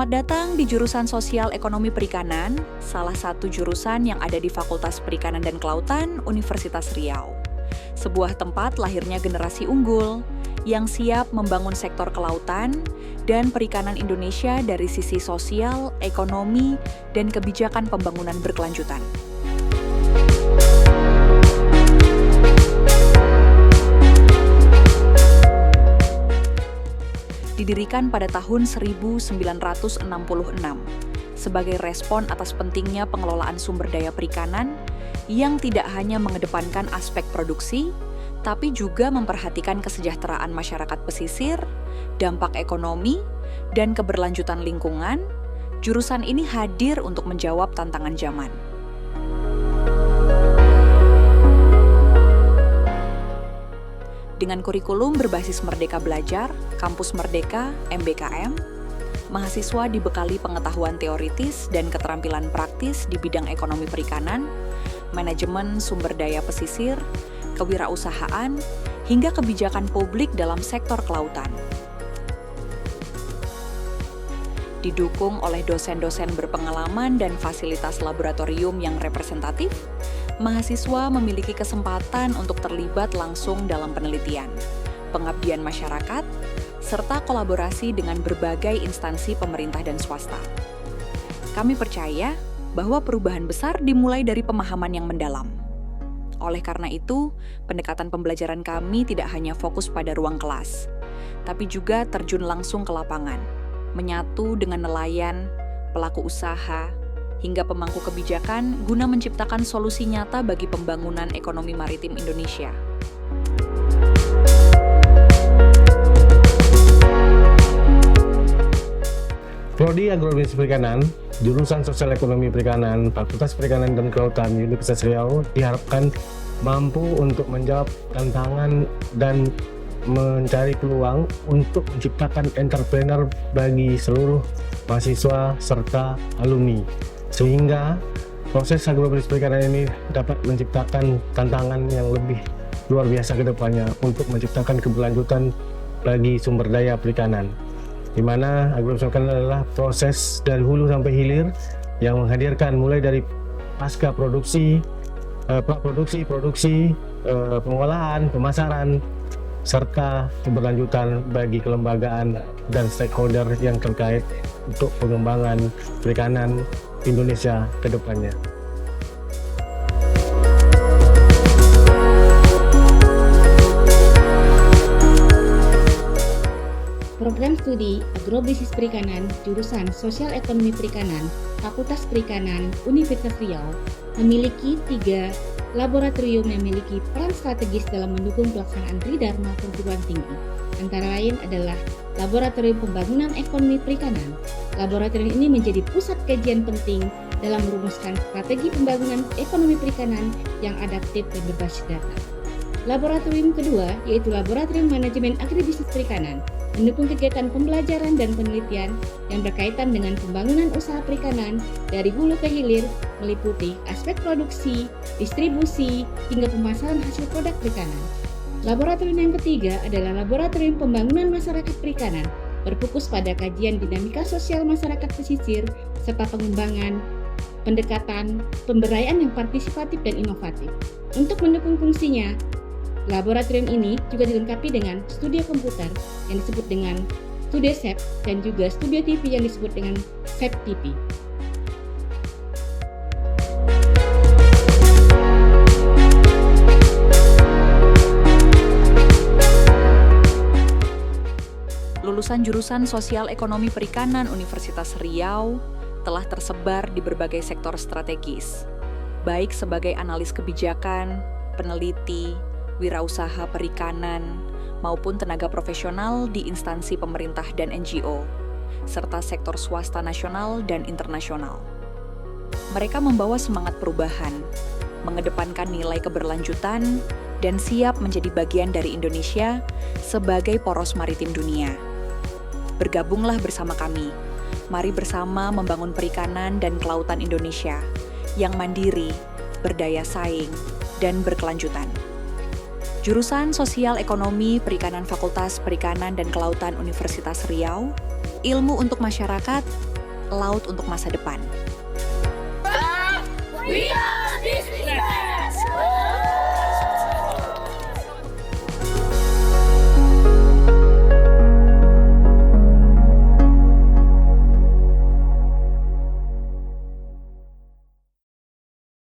Selamat datang di jurusan Sosial Ekonomi Perikanan, salah satu jurusan yang ada di Fakultas Perikanan dan Kelautan Universitas Riau. Sebuah tempat lahirnya generasi unggul yang siap membangun sektor kelautan dan perikanan Indonesia dari sisi sosial, ekonomi, dan kebijakan pembangunan berkelanjutan. Didirikan pada tahun 1966 sebagai respon atas pentingnya pengelolaan sumber daya perikanan yang tidak hanya mengedepankan aspek produksi, tapi juga memperhatikan kesejahteraan masyarakat pesisir, dampak ekonomi, dan keberlanjutan lingkungan. Jurusan ini hadir untuk menjawab tantangan zaman. Dengan kurikulum berbasis Merdeka Belajar, Kampus Merdeka, MBKM, mahasiswa dibekali pengetahuan teoritis dan keterampilan praktis di bidang ekonomi perikanan, manajemen sumber daya pesisir, kewirausahaan, hingga kebijakan publik dalam sektor kelautan. Didukung oleh dosen-dosen berpengalaman dan fasilitas laboratorium yang representatif, mahasiswa memiliki kesempatan untuk terlibat langsung dalam penelitian, pengabdian masyarakat, serta kolaborasi dengan berbagai instansi pemerintah dan swasta. Kami percaya bahwa perubahan besar dimulai dari pemahaman yang mendalam. Oleh karena itu, pendekatan pembelajaran kami tidak hanya fokus pada ruang kelas, tapi juga terjun langsung ke lapangan, menyatu dengan nelayan, pelaku usaha, hingga pemangku kebijakan guna menciptakan solusi nyata bagi pembangunan ekonomi maritim Indonesia. Prodi Agrobisnis Perikanan, jurusan Sosial Ekonomi Perikanan, Fakultas Perikanan dan Kelautan Universitas Riau diharapkan mampu untuk menjawab tantangan dan mencari peluang untuk menciptakan entrepreneur bagi seluruh mahasiswa serta alumni, sehingga proses agrobisnis perikanan ini dapat menciptakan tantangan yang lebih luar biasa ke depannya untuk menciptakan keberlanjutan bagi sumber daya perikanan, di mana agrobisnis perikanan adalah proses dari hulu sampai hilir yang menghadirkan mulai dari pasca produksi, praproduksi, produksi, pengolahan, pemasaran, serta keberlanjutan bagi kelembagaan dan stakeholder yang terkait untuk pengembangan perikanan Indonesia ke depannya. Program studi Agrobisnis Perikanan jurusan Sosial Ekonomi Perikanan Fakultas Perikanan Universitas Riau memiliki 3 laboratorium yang memiliki peran strategis dalam mendukung pelaksanaan Tridharma perguruan tinggi. Antara lain adalah Laboratorium Pembangunan Ekonomi Perikanan. Laboratorium ini menjadi pusat kajian penting dalam merumuskan strategi pembangunan ekonomi perikanan yang adaptif dan berbasis data. Laboratorium kedua yaitu Laboratorium Manajemen Agribisnis Perikanan, mendukung kegiatan pembelajaran dan penelitian yang berkaitan dengan pembangunan usaha perikanan dari hulu ke hilir, meliputi aspek produksi, distribusi, hingga pemasaran hasil produk perikanan. Laboratorium yang ketiga adalah Laboratorium Pembangunan Masyarakat Perikanan, berfokus pada kajian dinamika sosial masyarakat pesisir, serta pengembangan, pendekatan, pemberdayaan yang partisipatif dan inovatif. Untuk mendukung fungsinya, laboratorium ini juga dilengkapi dengan studio komputer yang disebut dengan Studio SEP dan juga studio TV yang disebut dengan SEP TV. Lulusan jurusan Sosial Ekonomi Perikanan Universitas Riau telah tersebar di berbagai sektor strategis, baik sebagai analis kebijakan, peneliti, wirausaha perikanan, maupun tenaga profesional di instansi pemerintah dan NGO, serta sektor swasta nasional dan internasional. Mereka membawa semangat perubahan, mengedepankan nilai keberlanjutan, dan siap menjadi bagian dari Indonesia sebagai poros maritim dunia. Bergabunglah bersama kami. Mari bersama membangun perikanan dan kelautan Indonesia yang mandiri, berdaya saing, dan berkelanjutan. Jurusan Sosial Ekonomi Perikanan Fakultas Perikanan dan Kelautan Universitas Riau, ilmu untuk masyarakat, laut untuk masa depan. We